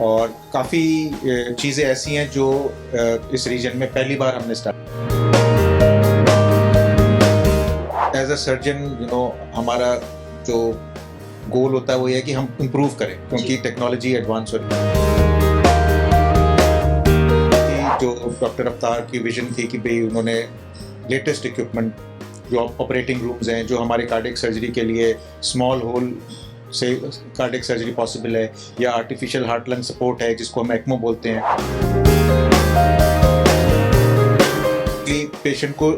और काफ़ी चीज़ें ऐसी हैं जो इस रीजन में पहली बार हमने स्टार्ट एज अ सर्जन हमारा जो गोल होता है वो ये है कि हम इम्प्रूव करें क्योंकि टेक्नोलॉजी एडवांस हो रही है। जो डॉक्टर अफ्तार की विजन थी कि भाई उन्होंने लेटेस्ट इक्विपमेंट जो ऑपरेटिंग रूम्स हैं जो हमारे कार्डियक सर्जरी के लिए स्मॉल होल से कार्डियक सर्जरी पॉसिबल है या आर्टिफिशियल हार्ट लंग सपोर्ट है जिसको हम एक्मो बोलते हैं कि पेशेंट को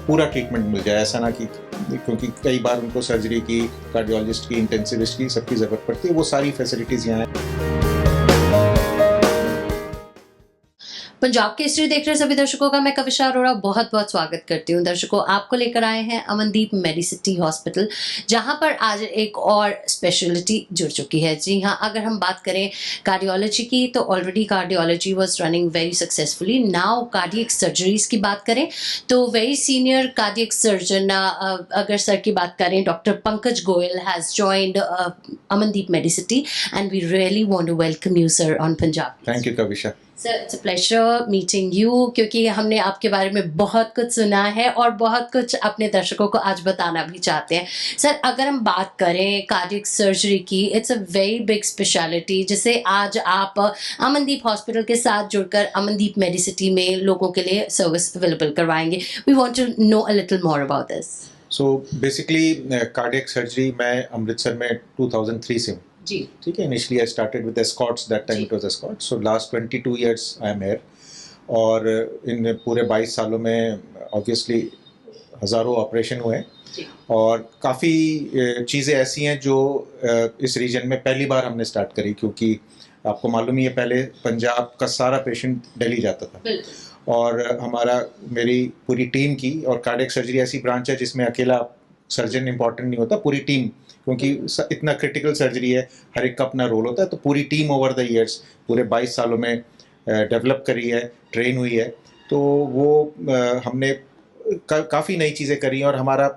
पूरा ट्रीटमेंट मिल जाए, ऐसा ना कि क्योंकि कई बार उनको सर्जरी की, कार्डियोलॉजिस्ट की, इंटेंसिविस्ट की सबकी ज़रूरत पड़ती है, वो सारी फैसिलिटीज़ यहाँ हैं। पंजाब केसरी देख रहे सभी दर्शकों का मैं कविशा अरोड़ा बहुत बहुत स्वागत करती हूँ। दर्शकों, आपको लेकर आए हैं अमनदीप मेडिसिटी हॉस्पिटल, जहां पर आज एक और स्पेशलिटी जुड़ चुकी है। जी हाँ, अगर हम बात करें कार्डियोलॉजी की तो already cardiology was running very successfully. Now cardiac surgeries की बात करें तो वेरी सीनियर कार्डियक सर्जन, अगर सर की बात करें, doctor Pankaj Goyal has joined Amandeep medicity and we really want to welcome you sir on Punjab. Thank you Kavisha. Sir, it's a pleasure meeting you, क्योंकि हमने आपके बारे में बहुत कुछ सुना है और बहुत कुछ अपने दर्शकों को आज बताना भी चाहते हैं। सर, अगर हम बात करें कार्डियक सर्जरी की, it's a very big speciality जिसे आज आप अमनदीप हॉस्पिटल के साथ जुड़कर अमनदीप मेडिसिटी में लोगों के लिए सर्विस अवेलेबल करवाएंगे। We want to know a little more about this. So basically cardiac surgery मैं अमृतसर में 2003 से हूँ। जी, ठीक है। Initially I started with Escorts, that time it was Escorts. So last 22 years I am here और इन पूरे 22 सालों में ऑब्वियसली हज़ारों ऑपरेशन हुए और काफ़ी चीज़ें ऐसी हैं जो इस रीजन में पहली बार हमने स्टार्ट करी, क्योंकि आपको मालूम ही है पहले पंजाब का सारा पेशेंट दिल्ली जाता था और मेरी पूरी टीम की, और कार्डियक सर्जरी ऐसी ब्रांच है जिसमें अकेला सर्जन इंपॉर्टेंट नहीं होता, पूरी टीम, क्योंकि इतना क्रिटिकल सर्जरी है, हर एक का अपना रोल होता है, तो पूरी टीम ओवर द ईयर्स पूरे 22 सालों में डेवलप करी है, ट्रेन हुई है। तो वो हमने काफ़ी नई चीज़ें करी और हमारा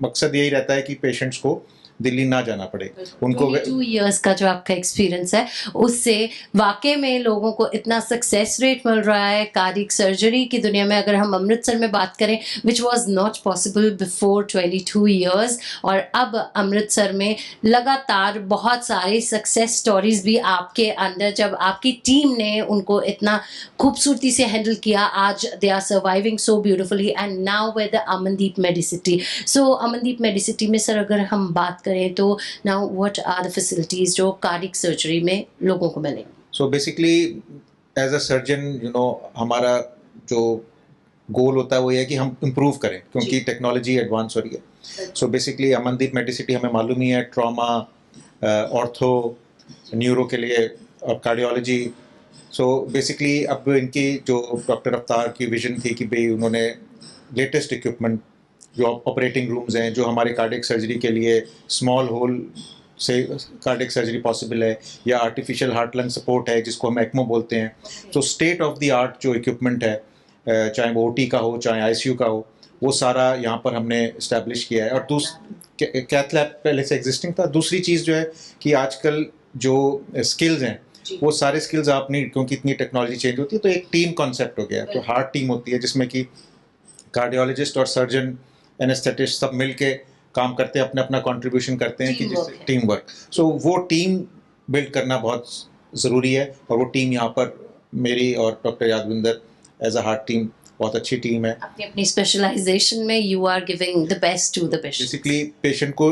मकसद यही रहता है कि पेशेंट्स को दिल्ली ना जाना पड़े। उनको 22 इयर्स का जो आपका एक्सपीरियंस है उससे वाकई में लोगों को इतना सक्सेस रेट मिल रहा है कार्डियक सर्जरी की दुनिया में। अगर हम अमृतसर में बात करें, which was not possible before 22 years, और अब अमृतसर में लगातार बहुत सारी सक्सेस स्टोरीज भी आपके अंदर, जब आपकी टीम ने उनको इतना खूबसूरती से हैंडल किया, आज they are surviving so beautifully and now with Amandeep Medicity. So Amandeep Medicity में सर अगर हम बात करें तो now what are the facilities जो कार्डियक सर्जरी में लोगों को मिलेंगी? So basically as a surgeon हमारा जो गोल होता है वो ये है कि हम इम्प्रूव करें क्योंकि टेक्नोलॉजी एडवांस हो रही है। सो बेसिकली अमनदीप मेडिसिटी हमें मालूम ही है, ट्रॉमा, ऑर्थो, न्यूरो के लिए और कार्डियोलॉजी। सो बेसिकली अब इनकी जो डॉक्टर अफ्तार की विजन थी कि भाई उन्होंने लेटेस्ट इक्विपमेंट जो ऑपरेटिंग रूम्स हैं जो हमारे कार्डियक सर्जरी के लिए स्मॉल होल से कार्डियक सर्जरी पॉसिबल है या आर्टिफिशियल हार्ट लंग सपोर्ट है जिसको हम एक्मो बोलते हैं। तो स्टेट ऑफ द आर्ट जो इक्विपमेंट है, चाहे वो ओटी का हो चाहे आईसीयू का हो, वो सारा यहाँ पर हमने इस्टेब्लिश किया है। और कैथ लैब पहले से एग्जिस्टिंग था। दूसरी चीज़ जो है कि आजकल जो स्किल्स हैं वो सारे स्किल्स आप नहीं, क्योंकि इतनी टेक्नोलॉजी चेंज होती है, तो एक टीम कॉन्सेप्ट हो गया है। तो हार्ट टीम होती है जिसमें कि कार्डियोलॉजिस्ट और सर्जन, एनेस्थेटिस्ट सब मिल के काम करते हैं, अपना अपना कंट्रीब्यूशन करते हैं कि जिससे टीम वर्क। सो वो टीम बिल्ड करना बहुत ज़रूरी है और वो टीम यहाँ पर मेरी और doctor Yadvinder as a heart team बहुत अच्छी टीम है। अपनी अपनी स्पेशलाइजेशन में you are giving the best to the patient. Basically patient को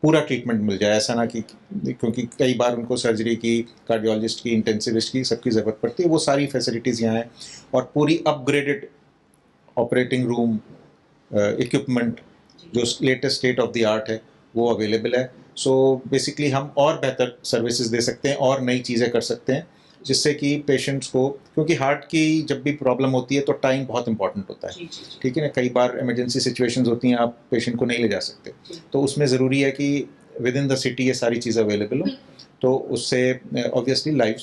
पूरा ट्रीटमेंट मिल जाए, ऐसा ना कि क्योंकि कई बार उनको सर्जरी की, कार्डियोलॉजिस्ट की, इंटेंसिविस्ट की सबकी ज़रूरत पड़ती है, वो सारी फैसिलिटीज़ यहाँ हैं और पूरी अपग्रेडेड ऑपरेटिंग रूम इक्विपमेंट जो latest state of the art है वो अवेलेबल है। सो बेसिकली हम और बेहतर सर्विसेज दे सकते हैं और नई चीज़ें कर सकते हैं जिससे कि पेशेंट्स को, क्योंकि हार्ट की जब भी प्रॉब्लम होती है तो टाइम बहुत इंपॉर्टेंट होता है। ठीक है ना, कई बार इमरजेंसी सिचुएशंस होती हैं, आप पेशेंट को नहीं ले जा सकते, तो उसमें ज़रूरी है कि विद इन द सिटी ये सारी चीज़ें अवेलेबल हो, तो उससे obviously life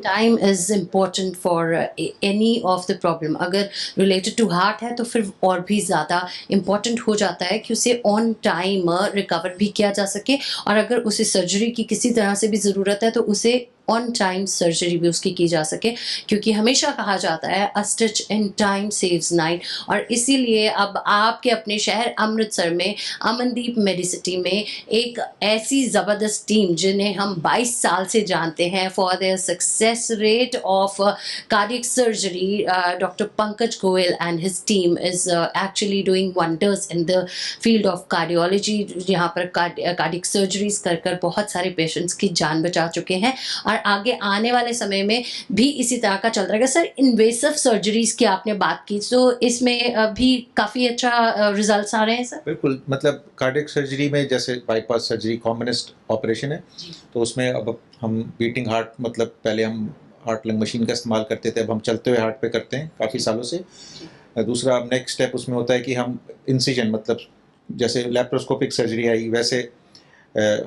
time is important for any of the problem. अगर रिलेटेड टू हार्ट है तो फिर और भी ज़्यादा इम्पोर्टेंट हो जाता है कि उसे ऑन टाइम रिकवर भी किया जा सके, और अगर उसे सर्जरी की किसी तरह से भी ज़रूरत है तो उसे ऑन टाइम सर्जरी भी उसकी की जा सके, क्योंकि हमेशा कहा जाता है अ stitch in time saves nine. और इसीलिए अब आपके अपने शहर अमृतसर में अमनदीप मेडिसिटी में एक ऐसी ज़बरदस्त टीम जिन्हें हम 22 साल से जानते हैं for their success rate of cardiac surgery, doctor Pankaj Goyal and his team is actually doing wonders in the field of cardiology. यहाँ पर कार्डियक सर्जरीज कर कर बहुत सारे पेशेंट्स की जान बचा चुके हैं और आगे आने वाले समय में भी इसी तरह का चल रहेगा। सर, इन्वेसिव सर्जरीज की आपने बात की, तो इसमें भी काफ़ी अच्छा रिजल्ट्स आ रहे हैं सर? बिल्कुल, मतलब कार्डियक सर्जरी में जैसे बाईपास सर्जरी कॉमनेस्ट ऑपरेशन है, तो उसमें अब हम बीटिंग हार्ट, मतलब पहले हम हार्ट लंग मशीन का इस्तेमाल करते थे, अब हम चलते हुए हार्ट पे करते हैं काफ़ी सालों से। दूसरा नेक्स्ट स्टेप उसमें होता है कि हम इंसिजन, मतलब जैसे लैप्रोस्कोपिक सर्जरी आई वैसे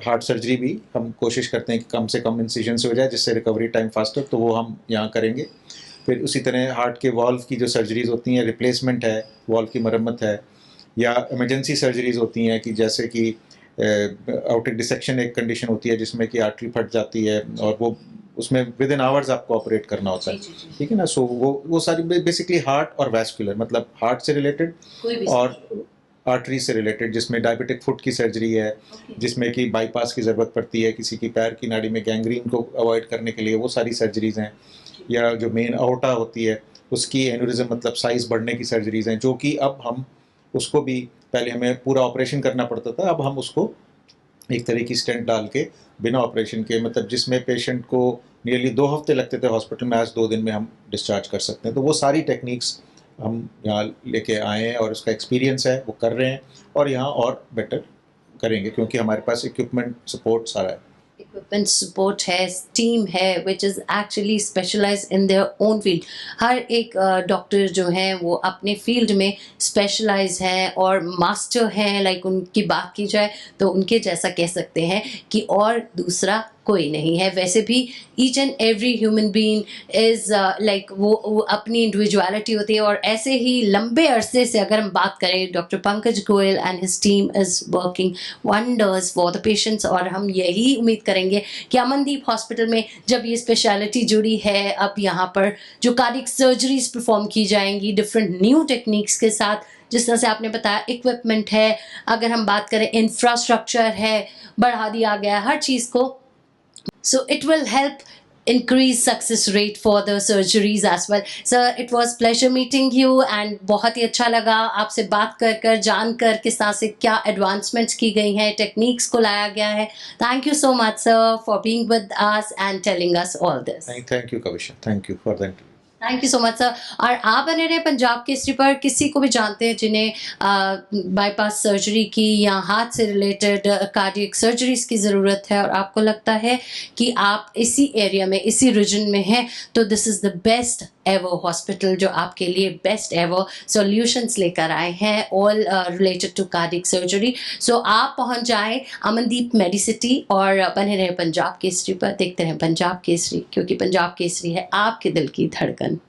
हार्ट सर्जरी भी हम कोशिश करते हैं कि कम से कम इंसिजन से हो जाए, जिससे रिकवरी टाइम फास्टर, तो वो हम यहाँ करेंगे। फिर उसी तरह हार्ट के वॉल्व की जो सर्जरीज होती हैं, रिप्लेसमेंट है, वॉल्व की मरम्मत है, या इमरजेंसी सर्जरीज होती हैं कि जैसे कि आउटिक डिसेक्शन एक कंडीशन होती है जिसमें कि आर्टरी फट जाती है और वो उसमें विद इन आवर्स आपको ऑपरेट करना होता है, ठीक है ना। सो वो सारी बेसिकली हार्ट और वैस्कुलर, मतलब हार्ट से रिलेटेड और आर्टरी से रिलेटेड, जिसमें डायबिटिक फुट की सर्जरी है, जिसमें कि बाईपास की ज़रूरत पड़ती है किसी की पैर की नाड़ी में गैंग्रीन को अवॉइड करने के लिए, वो सारी सर्जरीज हैं। या जो मेन अओर्टा होती है उसकी एन्यूरिज्म, मतलब साइज़ बढ़ने की सर्जरीज हैं, जो कि अब हम उसको भी, पहले हमें पूरा ऑपरेशन करना पड़ता था, अब हम उसको एक तरह की स्टेंट डाल के बिना ऑपरेशन के, मतलब जिसमें पेशेंट को नियरली 2 हफ्ते लगते थे हॉस्पिटल में, आज 2 दिन में हम डिस्चार्ज कर सकते हैं। तो वो सारी टेक्निक्स हम यहाँ लेके आए हैं और उसका एक्सपीरियंस है, वो कर रहे हैं और यहाँ और बेटर करेंगे क्योंकि हमारे पास इक्विपमेंट सपोर्ट सारा है। इक्विपमेंट सपोर्ट है, टीम है which is actually specialize in their own field. हर एक डॉक्टर जो हैं वो अपने फील्ड में स्पेशलाइज हैं और मास्टर हैं, लाइक उनकी बात की जाए तो उनके जैसा कह सकते हैं कि और दूसरा कोई नहीं है। वैसे भी each and every human being is like वो अपनी इंडिविजुअलिटी होती है, और ऐसे ही लंबे अरसे से अगर हम बात करें, doctor Pankaj Goyal and his team is working wonders for the patients. और हम यही उम्मीद करेंगे कि अमनदीप हॉस्पिटल में जब ये स्पेशलिटी जुड़ी है, अब यहाँ पर जो कार्डियक सर्जरीज परफॉर्म की जाएंगी डिफरेंट न्यू टेक्निक्स के साथ, जिस तरह से आपने बताया इक्विपमेंट है, अगर हम बात करें इंफ्रास्ट्रक्चर है, बढ़ा दिया गया है हर चीज़ को। So it will help increase success rate for the surgeries as well. Sir, it was pleasure meeting you and बहुत ही अच्छा लगा आपसे बात कर जान कर किस तरह से क्या एडवांसमेंट्स की गई हैं, टेक्निक्स को लाया गया है। Thank you so much sir for being with us and telling us all this. Thank you Kavisha, thank you for the interview. Thank you so much sir. और आप बने रहे पंजाब केसरी पर। किसी को भी जानते हैं जिन्हें बाईपास सर्जरी की या हाथ से रिलेटेड कार्डियक सर्जरीज की ज़रूरत है और आपको लगता है कि आप इसी एरिया में, इसी रीजन में हैं, तो this is the best ever hospital जो आपके लिए बेस्ट एवर सॉल्यूशंस लेकर आए हैं, all related to cardiac surgery. So आप पहुंच जाएं अमनदीप मेडिसिटी और बने रहे पंजाब केसरी पर। देखते रहें पंजाब केसरी, क्योंकि पंजाब केसरी है आपके दिल की धड़कन।